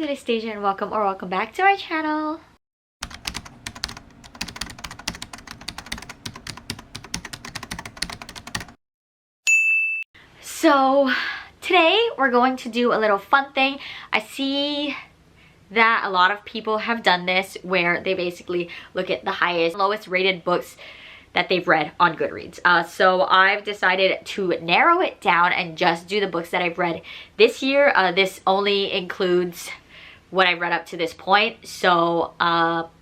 is Anastasia and welcome back to our channel. So today we're going to do a little fun thing. I see that a lot of people have done this where they basically look at the highest, lowest rated books that they've read on Goodreads. So I've decided to narrow it down and just do the books that I've read this year. This only includes what I've read up to this point. So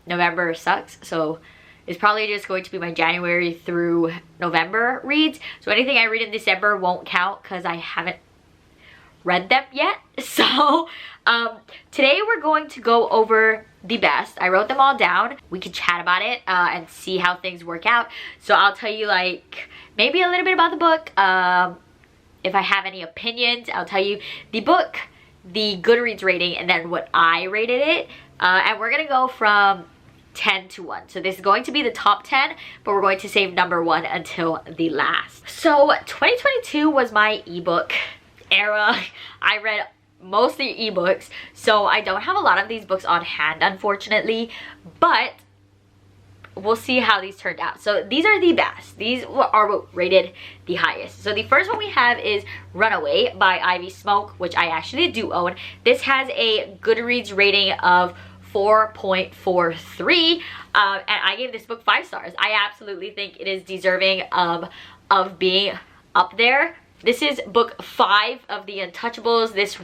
November sucks. So it's probably just going to be my January through November reads. So anything I read in December won't count because I haven't read them yet. So today we're going to go over the best. I wrote them all down. We could chat about it and see how things work out. So I'll tell you like maybe a little bit about the book. If I have any opinions, I'll tell you the book, the Goodreads rating, and then what I rated it. And we're gonna go from 10 to 1. So this is going to be the top 10, but we're going to save number 1 until the last. So 2022 was my ebook era. I read mostly ebooks, so I don't have a lot of these books on hand, unfortunately, but we'll see how these turned out. So these are the best. These are what rated the highest. So the first one we have is Runaway by Ivy Smoke, which I actually do own. This has a Goodreads rating of 4.43 and I gave this book 5 stars. I absolutely think it is deserving of being up there. This is book 5 of the Untouchables. This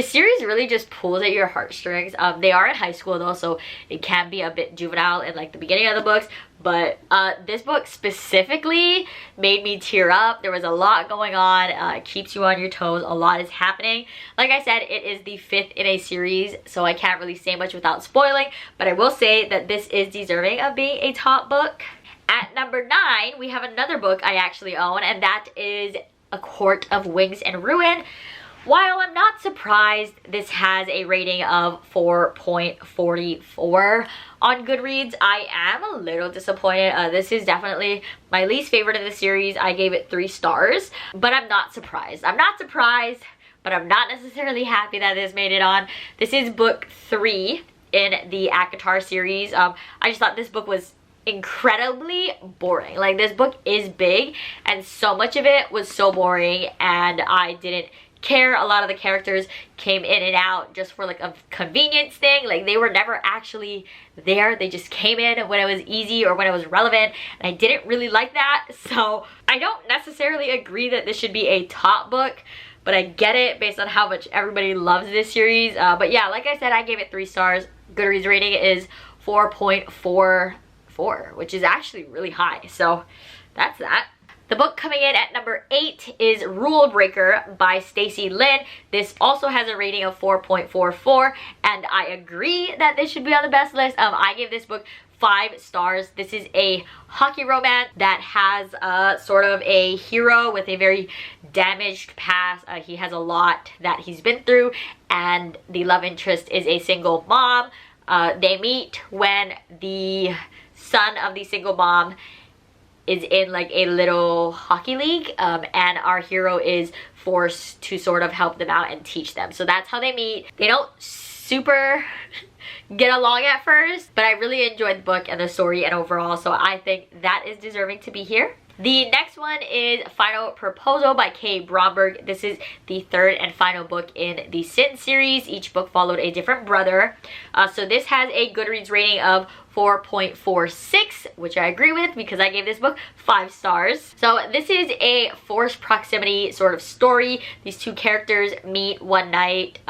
series really just pulls at your heartstrings. They are in high school though, so it can be a bit juvenile in like the beginning of the books, but this book specifically made me tear up. There was a lot going on. It keeps you on your toes. A lot is happening. Like I said, it is the 5th in a series, so I can't really say much without spoiling, but I will say that this is deserving of being a top book. At number 9, we have another book I actually own, and that is A Court of Wigs and Ruin. While I'm not surprised this has a rating of 4.44 on Goodreads, I am a little disappointed. This is definitely my least favorite of the series. I gave it 3 stars, but I'm not surprised. I'm not surprised, but I'm not necessarily happy that this made it on. This is book 3 in the ACOTAR series. I just thought this book was incredibly boring. Like, this book is big and so much of it was so boring and I didn't care. A lot of the characters came in and out just for like a convenience thing. Like, they were never actually there. They just came in when it was easy or when it was relevant, and I didn't really like that. So I don't necessarily agree that this should be a top book, but I get it based on how much everybody loves this series. But yeah, like I said, I gave it 3 stars. Goodreads rating is 4.44, which is actually really high. So that's that. The book coming in at number 8 is Rule Breaker by Stacy Lynn. This also has a rating of 4.44, and I agree that this should be on the best list. I gave this book 5 stars. This is a hockey romance that has sort of a hero with a very damaged past. He has a lot that he's been through, and the love interest is a single mom. They meet when the son of the single mom is in like a little hockey league, and our hero is forced to sort of help them out and teach them. So that's how they meet. They don't super get along at first, but I really enjoyed the book and the story and overall, so I think that is deserving to be here. The next one is Final Proposal by Kay Bromberg. This is the 3rd and final book in the Sin series. Each book followed a different brother. So this has a Goodreads rating of 4.46, which I agree with because I gave this book 5 stars. So this is a forced proximity sort of story. These 2 characters meet one night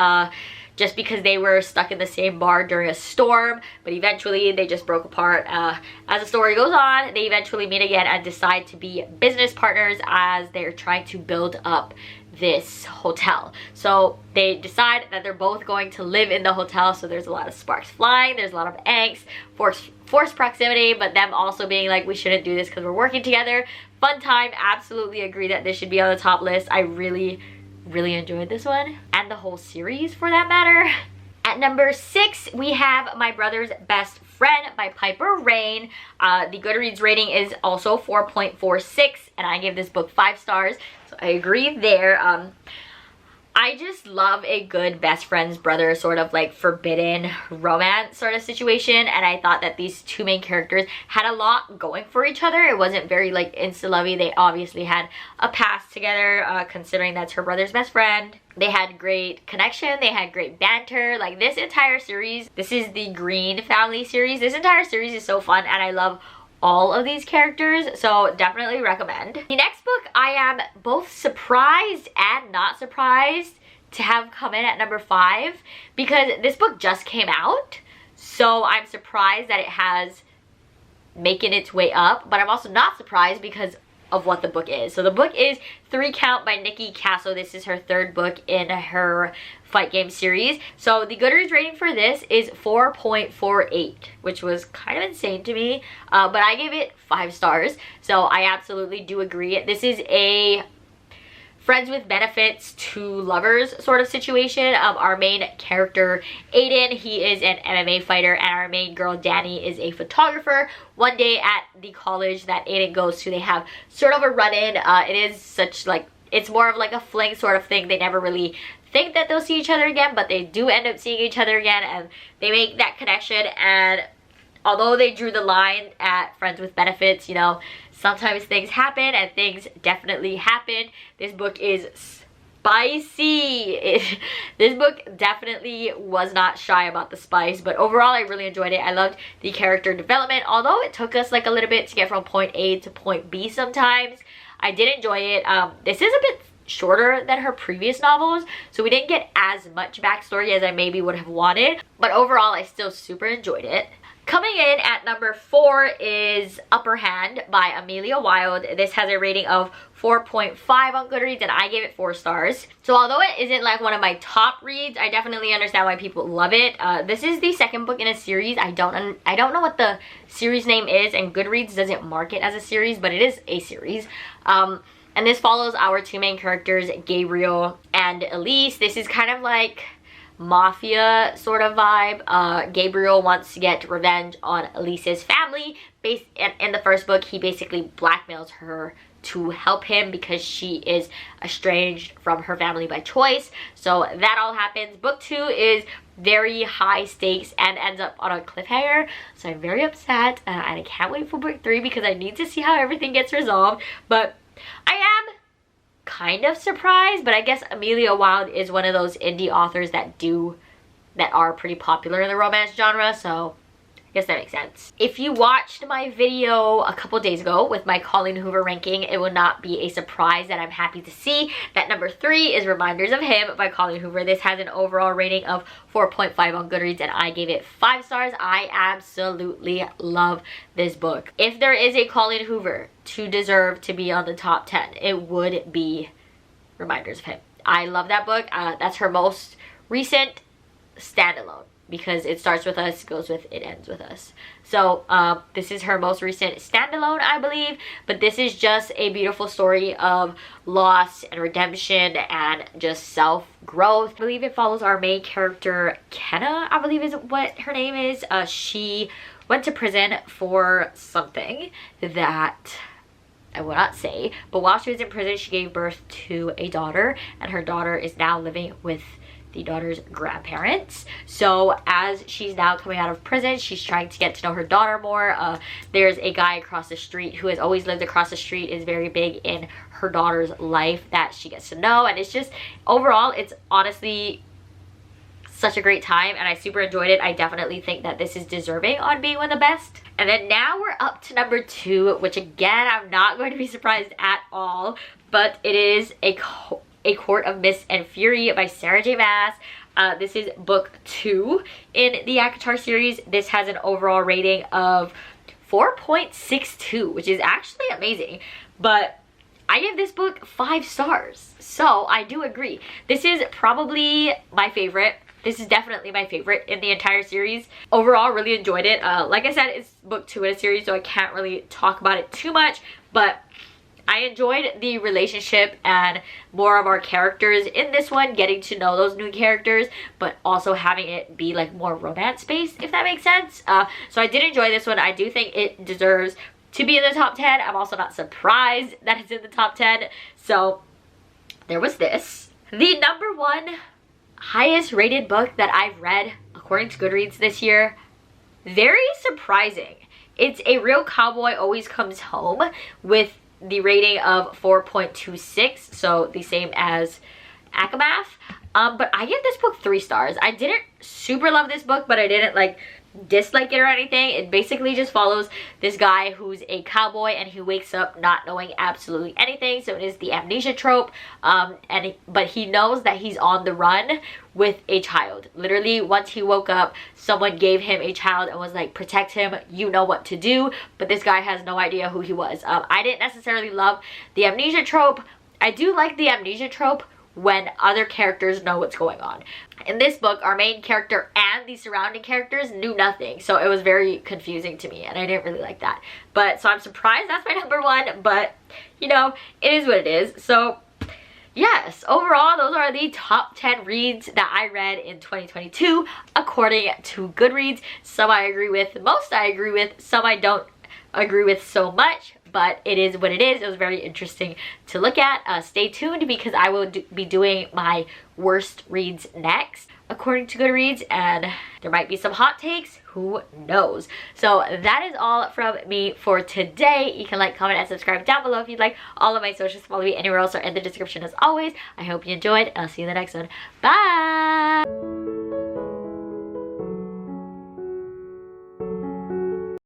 just because they were stuck in the same bar during a storm, but eventually they just broke apart. As the story goes on, they eventually meet again and decide to be business partners as they're trying to build up this hotel. So they decide that they're both going to live in the hotel, so there's a lot of sparks flying, there's a lot of angst, forced proximity, but them also being like, we shouldn't do this because we're working together. Fun time. Absolutely agree that this should be on the top list. I really enjoyed this one, and the whole series for that matter. At number 6, we have My Brother's Best Friend by Piper Rain. The Goodreads rating is also 4.46, and I gave this book 5 stars, so I agree there. I just love a good best friends brother sort of like forbidden romance sort of situation, and I thought that these two main characters had a lot going for each other. It wasn't very like insta-lovey. They obviously had a past together, considering that's her brother's best friend. They had great connection, they had great banter. Like this entire series, this is the Green family series. This entire series is so fun and I love all of these characters, so definitely recommend. The next book I am both surprised and not surprised to have come in at number 5 because this book just came out, so I'm surprised that it has making its way up, but I'm also not surprised because of what the book is. So the book is 3 Count by Nikki Castle. This is her 3rd book in her fight game series. So the Goodreads rating for this is 4.48, which was kind of insane to me, but I gave it 5 stars. So I absolutely do agree. This is a friends with benefits to lovers sort of situation. Our main character Aiden, he is an MMA fighter, and our main girl Danny is a photographer. One day at the college that Aiden goes to, they have sort of a run-in. It is such like, it's more of like a fling sort of thing. They never really think that they'll see each other again, but they do end up seeing each other again, and they make that connection. And although they drew the line at friends with benefits, you know, sometimes things happen, and things definitely happen. This book is spicy. This book definitely was not shy about the spice, but overall I really enjoyed it. I loved the character development, although it took us like a little bit to get from point A to point B sometimes. I did enjoy it. This is a bit shorter than her previous novels, so we didn't get as much backstory as I maybe would have wanted, but overall I still super enjoyed it. Coming in at number 4 is Upper Hand by Amelia Wilde. This has a rating of 4.5 on Goodreads, and I gave it 4 stars. So although it isn't like one of my top reads, I definitely understand why people love it. This is the 2nd book in a series. I don't know what the series name is, and Goodreads doesn't mark it as a series, but it is a series. And this follows our 2 main characters, Gabriel and Elise. This is kind of like mafia sort of vibe. Gabriel wants to get revenge on Elise's family. In the 1st book, he basically blackmails her to help him because she is estranged from her family by choice. So that all happens. Book 2 is very high stakes and ends up on a cliffhanger, so I'm very upset, and I can't wait for book 3 because I need to see how everything gets resolved. But I am kind of surprised, but I guess Amelia Wilde is one of those indie authors that are pretty popular in the romance genre, so I guess that makes sense. If you watched my video a couple days ago with my Colleen Hoover ranking, it would not be a surprise that I'm happy to see that number 3 is Reminders of Him by Colleen Hoover. This has an overall rating of 4.5 on Goodreads, and I gave it 5 stars. I absolutely love this book. If there is a Colleen Hoover to deserve to be on the top 10, it would be Reminders of Him. I love that book. That's her most recent standalone, because it starts with us, goes with, it ends with us. So this is her most recent standalone, I believe, but this is just a beautiful story of loss and redemption and just self-growth. I believe it follows our main character, Kenna, I believe is what her name is. She went to prison for something that I will not say, but while she was in prison, she gave birth to a daughter, and her daughter is now living with the daughter's grandparents. So as she's now coming out of prison, she's trying to get to know her daughter more. There's a guy across the street who has always lived across the street, is very big in her daughter's life that she gets to know, and it's just, overall, it's honestly such a great time, and I super enjoyed it. I definitely think that this is deserving on being one of the best. And then now we're up to number 2, which again, I'm not going to be surprised at all, but it is A Court of Mist and Fury by Sarah J. Maas. This is book 2 in the ACOTAR series. This has an overall rating of 4.62, which is actually amazing, but I give this book 5 stars. So I do agree. This is probably my favorite. This is definitely my favorite in the entire series. Overall, really enjoyed it. Like I said, it's book 2 in a series, so I can't really talk about it too much, but I enjoyed the relationship and more of our characters in this one, getting to know those new characters, but also having it be like more romance based, if that makes sense. So I did enjoy this one. I do think it deserves to be in the top 10. I'm also not surprised that it's in the top 10. So there was this. The number one highest rated book that I've read according to Goodreads this year, very surprising. It's A Real Cowboy Always Comes Home with the rating of 4.26, so the same as Akamath. But I give this book 3 stars. I didn't super love this book, but I didn't like dislike it or anything. It basically just follows this guy who's a cowboy and he wakes up not knowing absolutely anything, so it is the amnesia trope. But he knows that he's on the run with a child. Literally, once he woke up, someone gave him a child and was like, protect him, you know what to do. But this guy has no idea who he was. I didn't necessarily love the amnesia trope. I do like the amnesia trope when other characters know what's going on. In this book, our main character and the surrounding characters knew nothing, so it was very confusing to me, and I didn't really like that. But so I'm surprised that's my number one, but you know, it is what it is. So yes, overall, those are the top 10 reads that I read in 2022 according to Goodreads. Some I agree with, most I agree with, some I don't agree with so much, but it is what it is. It was very interesting to look at. Stay tuned because I will be doing my worst reads next according to Goodreads, and there might be some hot takes, who knows. So that is all from me for today. You can like, comment, and subscribe down below if you'd like. All of my socials, follow me anywhere else, are in the description as always. I hope you enjoyed, and I'll see you in the next one. Bye!